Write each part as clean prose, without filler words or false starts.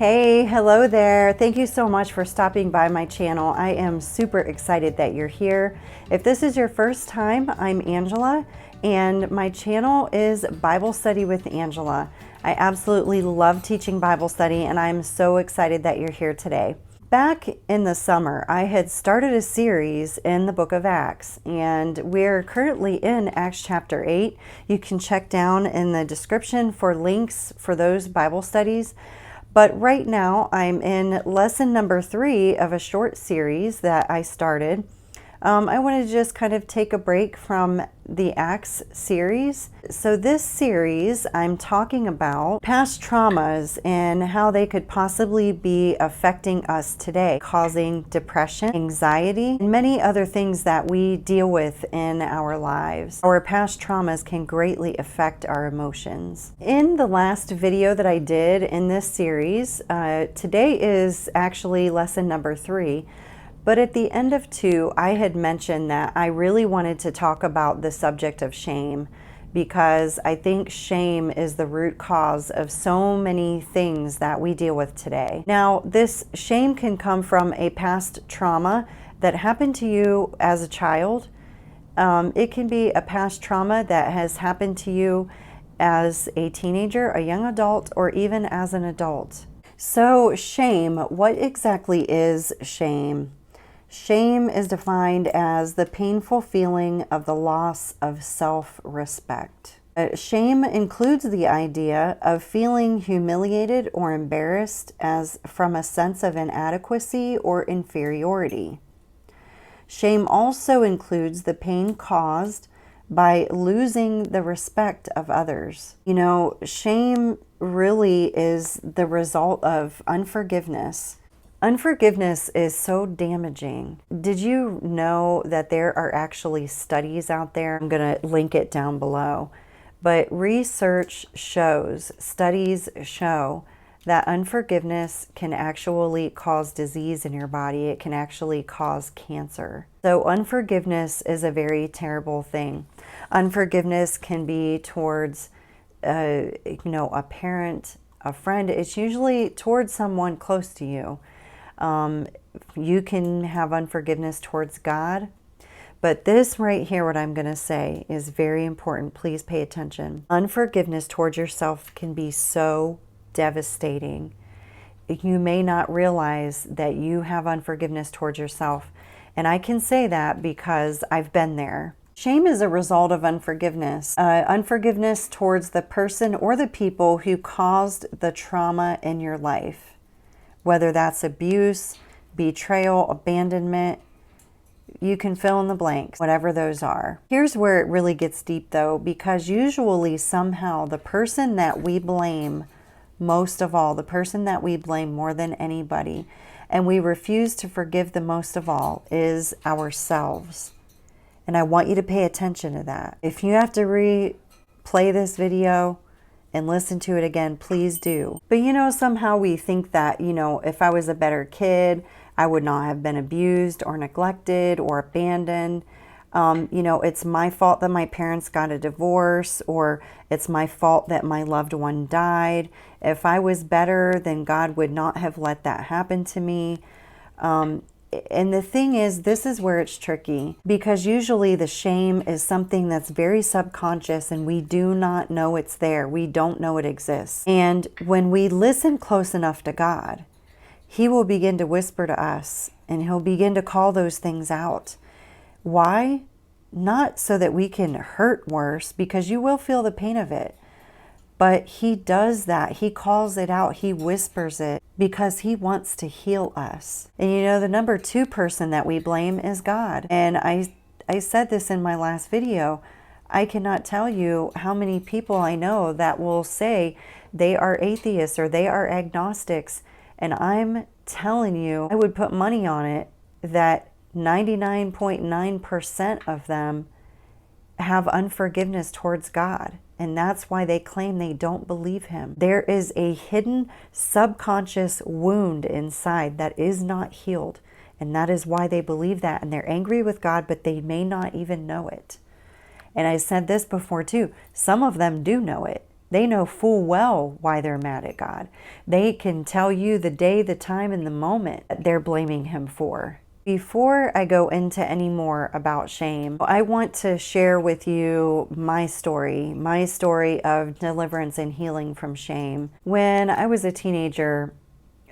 Hey, hello there. Thank you so much for stopping by my channel. I am super excited that you're here. If this is your first time, I'm Angela, and my channel is Bible Study with Angela. I absolutely love teaching Bible study, and I'm so excited that you're here today. Back in the summer, I had started a series in the book of Acts, and we're currently in Acts chapter 8. You can check down in the description for links for those Bible studies. But right now, I'm in lesson number 3 of a short series that I started. I wanted to just kind of take a break from the Acts series. So this series, I'm talking about past traumas and how they could possibly be affecting us today, causing depression, anxiety, and many other things that we deal with in our lives. Our past traumas can greatly affect our emotions. In the last video that I did in this series, today is actually lesson number 3. But at the end of 2, I had mentioned that I really wanted to talk about the subject of shame, because I think shame is the root cause of so many things that we deal with today. Now, this shame can come from a past trauma that happened to you as a child. It can be a past trauma that has happened to you as a teenager, a young adult, or even as an adult. So shame, what exactly is shame? Shame is defined as the painful feeling of the loss of self-respect. Shame includes the idea of feeling humiliated or embarrassed as from a sense of inadequacy or inferiority. Shame also includes the pain caused by losing the respect of others. You know, shame really is the result of unforgiveness. Unforgiveness is so damaging. Did you know that there are actually studies out there? I'm going to link it down below. But research shows, studies show that unforgiveness can actually cause disease in your body. It can actually cause cancer. So unforgiveness is a very terrible thing. Unforgiveness can be towards, a parent, a friend. It's usually towards someone close to you. You can have unforgiveness towards God, but this right here, what I'm going to say, is very important. Please pay attention. Unforgiveness towards yourself can be so devastating. You may not realize that you have unforgiveness towards yourself, and I can say that because I've been there. Shame is a result of unforgiveness. Unforgiveness towards the person or the people who caused the trauma in your life. Whether that's abuse, betrayal, abandonment, you can fill in the blanks, whatever those are. Here's where it really gets deep though, because usually somehow the person that we blame most of all, the person that we blame more than anybody, and we refuse to forgive the most of all, is ourselves. And I want you to pay attention to that. If you have to replay this video and listen to it again, please do. But somehow we think that, if I was a better kid, I would not have been abused or neglected or abandoned. It's my fault that my parents got a divorce, or it's my fault that my loved one died. If I was better, then God would not have let that happen to me. And the thing is, this is where it's tricky, because usually the shame is something that's very subconscious and we do not know it's there. We don't know it exists. And when we listen close enough to God, He will begin to whisper to us and He'll begin to call those things out. Why? Not so that we can hurt worse, because you will feel the pain of it. But He does that. He calls it out. He whispers it because He wants to heal us. And the number 2 person that we blame is God. And I said this in my last video. I cannot tell you how many people I know that will say they are atheists or they are agnostics. And I'm telling you, I would put money on it that 99.9% of them have unforgiveness towards God. And that's why they claim they don't believe Him. There is a hidden subconscious wound inside that is not healed. And that is why they believe that. And they're angry with God, but they may not even know it. And I said this before too. Some of them do know it. They know full well why they're mad at God. They can tell you the day, the time, and the moment that they're blaming Him for. Before I go into any more about shame, I want to share with you my story of deliverance and healing from shame. When I was a teenager,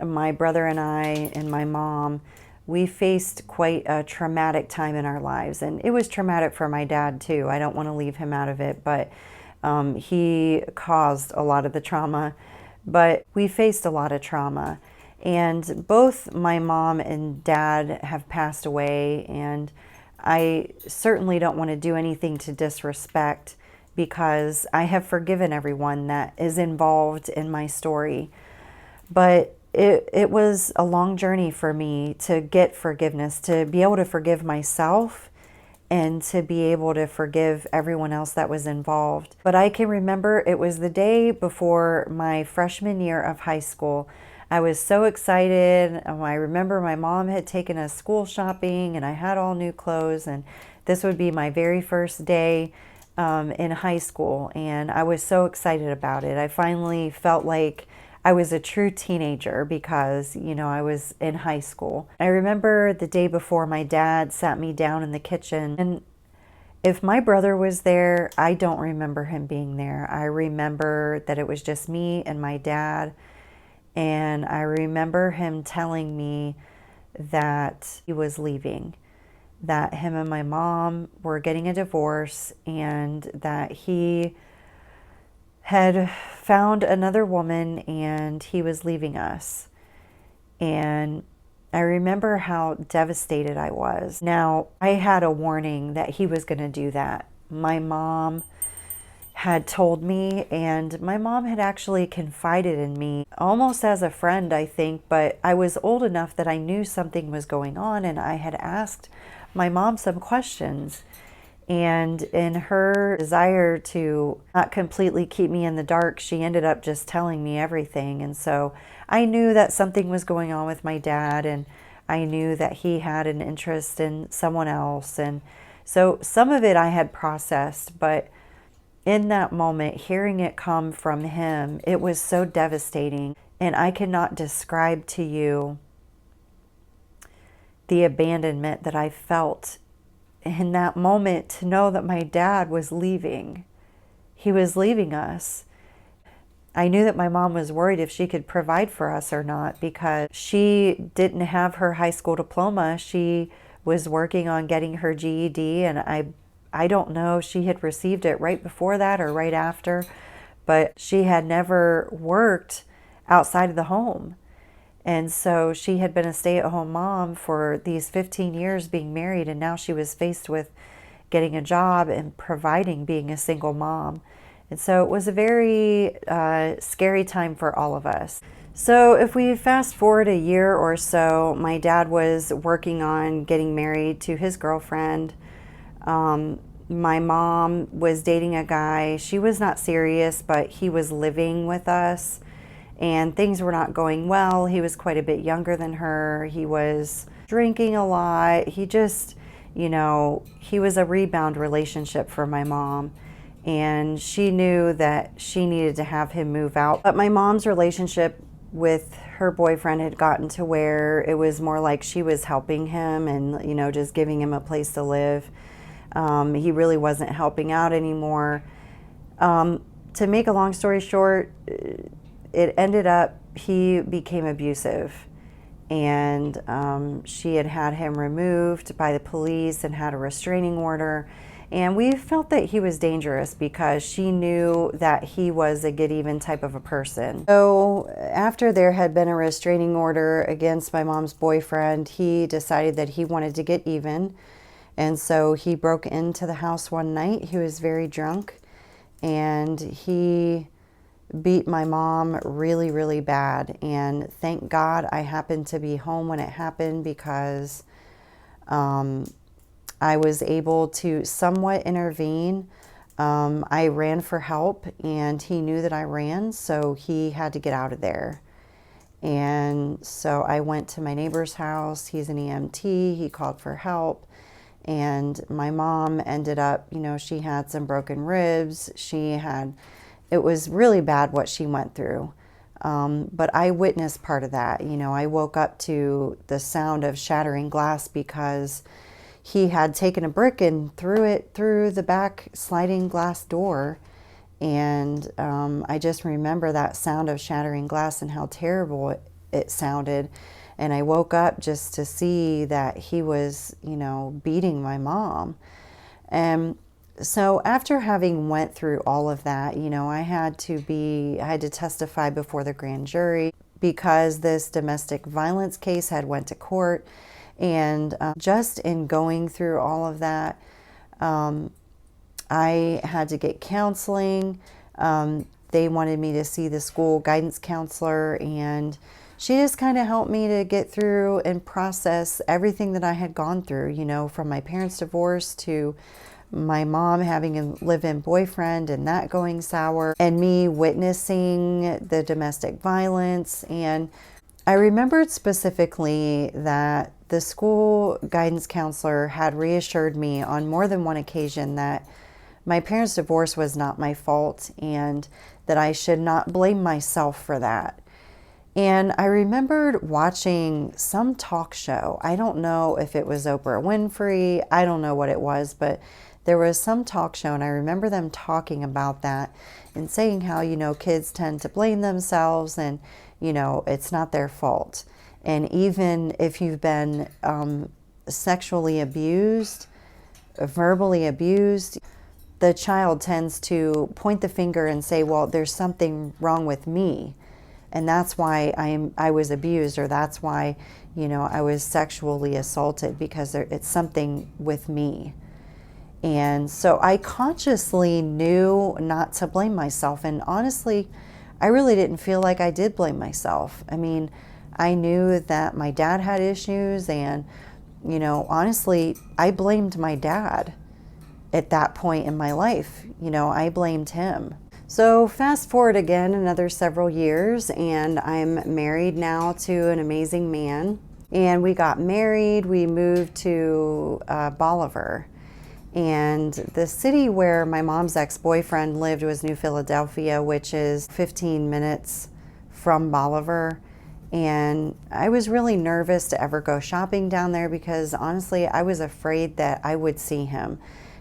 my brother and I and my mom, we faced quite a traumatic time in our lives. And it was traumatic for my dad too. I don't want to leave him out of it, but he caused a lot of the trauma. But we faced a lot of trauma. And both my mom and dad have passed away, and I certainly don't want to do anything to disrespect, because I have forgiven everyone that is involved in my story. But it was a long journey for me to get forgiveness, to be able to forgive myself and to be able to forgive everyone else that was involved. But I can remember it was the day before my freshman year of high school. I was so excited. I remember my mom had taken us school shopping and I had all new clothes, and this would be my very first day in high school, and I was so excited about it. I finally felt like I was a true teenager because, I was in high school. I remember the day before, my dad sat me down in the kitchen, and if my brother was there, I don't remember him being there. I remember that it was just me and my dad. And I remember him telling me that he was leaving, that him and my mom were getting a divorce, and that he had found another woman and he was leaving us. And I remember how devastated I was. Now, I had a warning that he was going to do that. My mom had told me, and my mom had actually confided in me almost as a friend, I think, but I was old enough that I knew something was going on, and I had asked my mom some questions. And in her desire to not completely keep me in the dark, she ended up just telling me everything. And so I knew that something was going on with my dad, and I knew that he had an interest in someone else. And so some of it I had processed, but in that moment, hearing it come from him, it was so devastating. And I cannot describe to you the abandonment that I felt in that moment, to know that my dad was leaving. He was leaving us. I knew that my mom was worried if she could provide for us or not, because she didn't have her high school diploma. She was working on getting her GED, and I don't know if she had received it right before that or right after, but she had never worked outside of the home. And so she had been a stay-at-home mom for these 15 years being married, and now she was faced with getting a job and providing, being a single mom. And so it was a very scary time for all of us. So if we fast forward a year or so, my dad was working on getting married to his girlfriend. My mom was dating a guy. She was not serious, but he was living with us, and things were not going well. He was quite a bit younger than her. He was drinking a lot. He just, he was a rebound relationship for my mom, and she knew that she needed to have him move out. But my mom's relationship with her boyfriend had gotten to where it was more like she was helping him and, just giving him a place to live. He really wasn't helping out anymore. To make a long story short, it ended up he became abusive, and she had him removed by the police and had a restraining order. And we felt that he was dangerous because she knew that he was a get even type of a person. So after there had been a restraining order against my mom's boyfriend, he decided that he wanted to get even. And so he broke into the house one night. He was very drunk, and he beat my mom really, really bad. And thank God I happened to be home when it happened, because I was able to somewhat intervene. I ran for help, and he knew that I ran, so he had to get out of there. And so I went to my neighbor's house. He's an EMT. He called for help. And my mom ended up, she had some broken ribs. She had it was really bad what she went through. But I witnessed part of that. I woke up to the sound of shattering glass because he had taken a brick and threw it through the back sliding glass door. And I just remember that sound of shattering glass and how terrible it sounded. And I woke up just to see that he was, beating my mom. And so after having went through all of that, I had to testify before the grand jury because this domestic violence case had went to court. And just in going through all of that, I had to get counseling. They wanted me to see the school guidance counselor, and she just kind of helped me to get through and process everything that I had gone through, from my parents' divorce to my mom having a live-in boyfriend and that going sour, and me witnessing the domestic violence. And I remembered specifically that the school guidance counselor had reassured me on more than one occasion that my parents' divorce was not my fault and that I should not blame myself for that. And I remembered watching some talk show. I don't know if it was Oprah Winfrey. I don't know what it was, but there was some talk show, and I remember them talking about that and saying how, kids tend to blame themselves and, it's not their fault. And even if you've been sexually abused, verbally abused, the child tends to point the finger and say, well, there's something wrong with me. And that's why I was abused, or that's why, I was sexually assaulted, because it's something with me. And so I consciously knew not to blame myself. And honestly, I really didn't feel like I did blame myself. I mean, I knew that my dad had issues, and, honestly, I blamed my dad at that point in my life. I blamed him. So fast forward again another several years, and I'm married now to an amazing man. And we got married. We moved to Bolivar. And the city where my mom's ex-boyfriend lived was New Philadelphia, which is 15 minutes from Bolivar. And I was really nervous to ever go shopping down there because honestly, I was afraid that I would see him.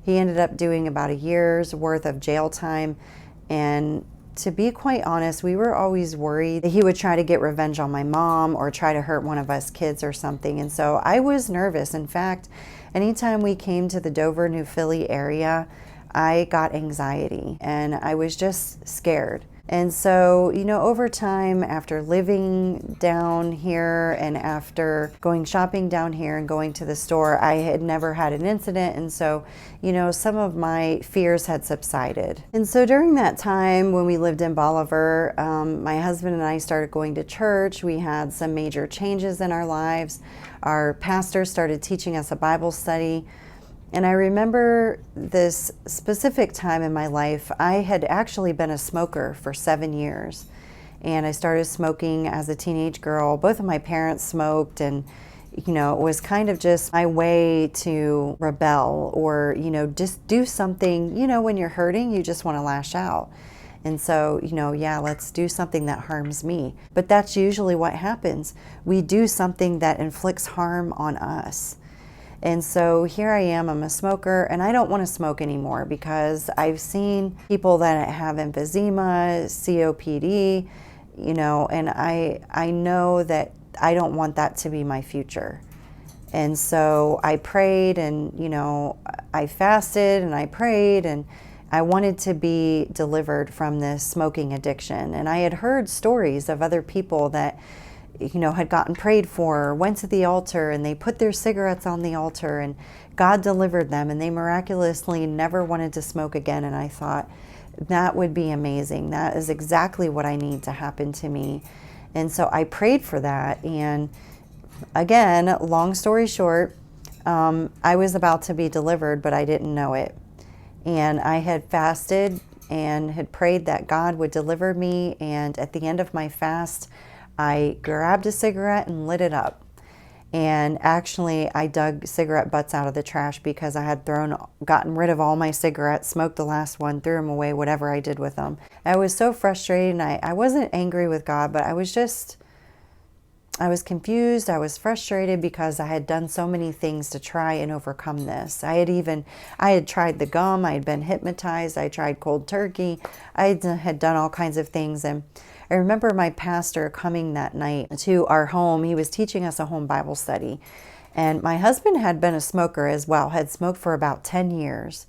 He ended up doing about a year's worth of jail time. And to be quite honest, we were always worried that he would try to get revenge on my mom or try to hurt one of us kids or something. And so I was nervous. In fact, anytime we came to the Dover, New Philly area, I got anxiety and I was just scared. And so, over time, after living down here and after going shopping down here and going to the store, I had never had an incident. And so, some of my fears had subsided. And so during that time when we lived in Bolivar, my husband and I started going to church. We had some major changes in our lives. Our pastor started teaching us a Bible study. And I remember this specific time in my life. I had actually been a smoker for 7 years. And I started smoking as a teenage girl. Both of my parents smoked, and, it was kind of just my way to rebel or, just do something. When you're hurting, you just want to lash out. And so, let's do something that harms me. But that's usually what happens. We do something that inflicts harm on us. And so here I am, I'm a smoker, and I don't want to smoke anymore because I've seen people that have emphysema, COPD, and I know that I don't want that to be my future. And so I prayed and, I fasted and I prayed, and I wanted to be delivered from this smoking addiction. And I had heard stories of other people that had gotten prayed for, went to the altar, and they put their cigarettes on the altar, and God delivered them, and they miraculously never wanted to smoke again. And I thought, that would be amazing. That is exactly what I need to happen to me. And so I prayed for that. And again, long story short, I was about to be delivered, but I didn't know it. And I had fasted and had prayed that God would deliver me. And at the end of my fast, I grabbed a cigarette and lit it up. And actually, I dug cigarette butts out of the trash because I had gotten rid of all my cigarettes, smoked the last one, threw them away, whatever I did with them. I was so frustrated, and I wasn't angry with God, but I was confused. I was frustrated because I had done so many things to try and overcome this. I had tried the gum. I had been hypnotized. I tried cold turkey. I had done all kinds of things. And I remember my pastor coming that night to our home. He was teaching us a home Bible study. And my husband had been a smoker as well, had smoked for about 10 years.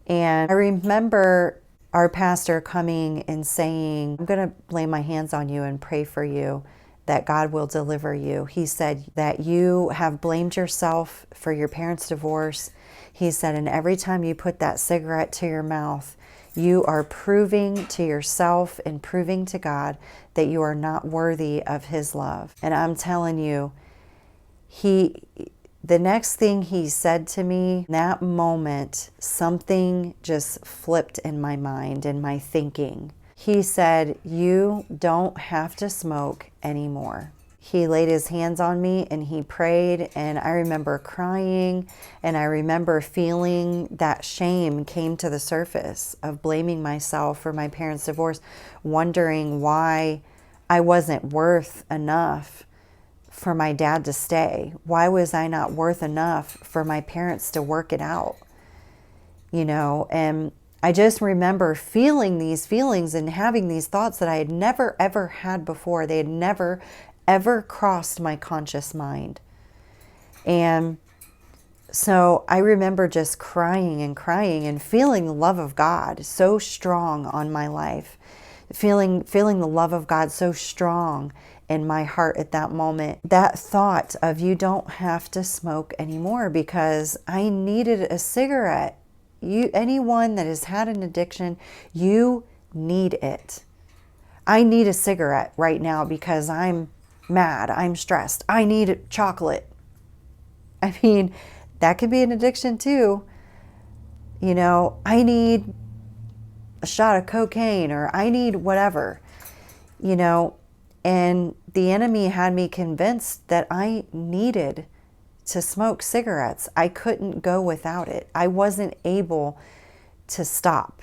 And I remember our pastor coming and saying, I'm going to lay my hands on you and pray for you that God will deliver you. He said that you have blamed yourself for your parents' divorce. He said, and every time you put that cigarette to your mouth, you are proving to yourself and proving to God that you are not worthy of His love. And I'm telling you, the next thing he said to me, in that moment, something just flipped in my mind, in my thinking. He said, you don't have to smoke anymore. He laid his hands on me and he prayed, and I remember crying, and I remember feeling that shame came to the surface of blaming myself for my parents' divorce, wondering why I wasn't worth enough for my dad to stay. Why was I not worth enough for my parents to work it out? And I just remember feeling these feelings and having these thoughts that I had never, ever had before. They had never, ever crossed my conscious mind. And so I remember just crying and feeling the love of God so strong on my life, feeling the love of God so strong in my heart at that moment. That thought of you don't have to smoke anymore, because I needed a cigarette. Anyone that has had an addiction, you need it. I need a cigarette right now because I'm mad, I'm stressed, I need chocolate. I mean, that could be an addiction too. I need a shot of cocaine, or I need whatever, and the enemy had me convinced that I needed to smoke cigarettes. I couldn't go without it. I wasn't able to stop.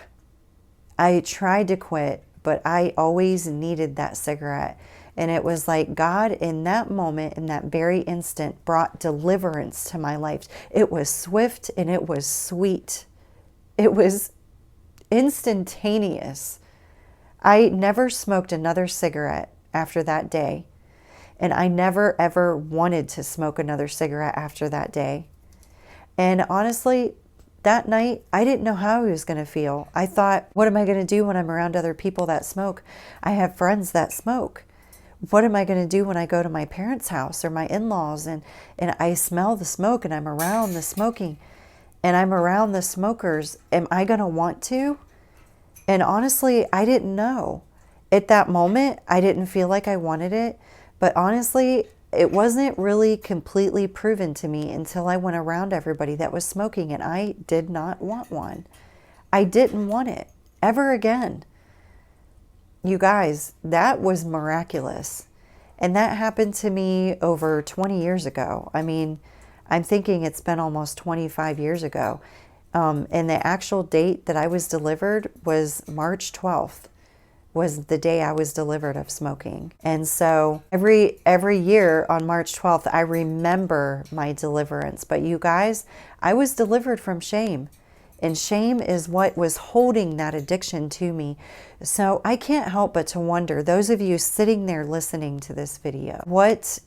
I tried to quit, but I always needed that cigarette. And it was like God, in that moment, in that very instant, brought deliverance to my life. It was swift and it was sweet. It was instantaneous. I never smoked another cigarette after that day. And I never, ever wanted to smoke another cigarette after that day. And honestly, that night, I didn't know how I was going to feel. I thought, what am I going to do when I'm around other people that smoke? I have friends that smoke. What am I going to do when I go to my parents' house or my in-laws and I smell the smoke and I'm around the smoking and I'm around the smokers? Am I going to want to? And honestly, I didn't know. At that moment, I didn't feel like I wanted it. But honestly, it wasn't really completely proven to me until I went around everybody that was smoking, and I did not want one. I didn't want it ever again. You guys, that was miraculous. And that happened to me over 20 years ago. I mean, I'm thinking it's been almost 25 years ago. And the actual date that I was delivered was March 12th. Was the day I was delivered of smoking. And so every year on March 12th, I remember my deliverance. But you guys, I was delivered from shame. And shame is what was holding that addiction to me. So I can't help but to wonder, those of you sitting there listening to this video, what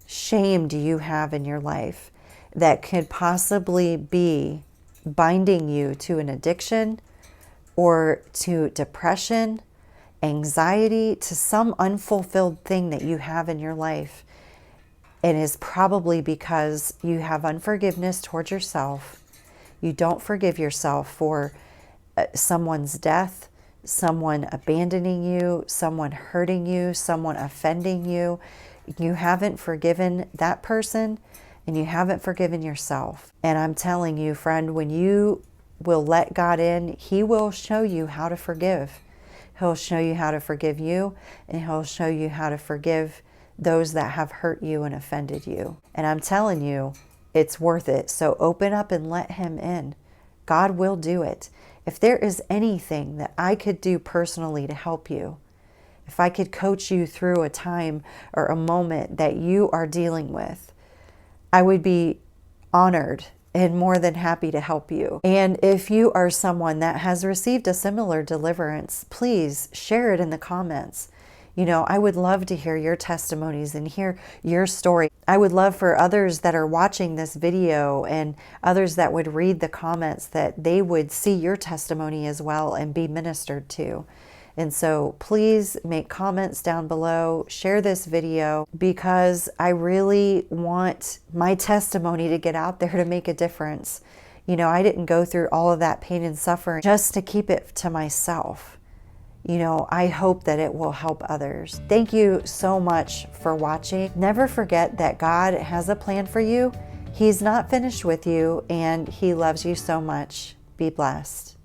shame do you have in your life that could possibly be binding you to an addiction or to depression, anxiety, to some unfulfilled thing that you have in your life? It is probably because you have unforgiveness towards yourself. You don't forgive yourself for someone's death, someone abandoning you, someone hurting you, someone offending you. You haven't forgiven that person and you haven't forgiven yourself. And I'm telling you, friend, when you will let God in, He will show you how to forgive. He'll show you how to forgive you, and He'll show you how to forgive those that have hurt you and offended you. And I'm telling you, it's worth it. So open up and let Him in. God will do it. If there is anything that I could do personally to help you, if I could coach you through a time or a moment that you are dealing with, I would be honored and more than happy to help you. And if you are someone that has received a similar deliverance, please share it in the comments. You know, I would love to hear your testimonies and hear your story. I would love for others that are watching this video and others that would read the comments that they would see your testimony as well and be ministered to. And so please make comments down below, share this video, because I really want my testimony to get out there to make a difference. You know, I didn't go through all of that pain and suffering just to keep it to myself. You know, I hope that it will help others. Thank you so much for watching. Never forget that God has a plan for you. He's not finished with you, and He loves you so much. Be blessed.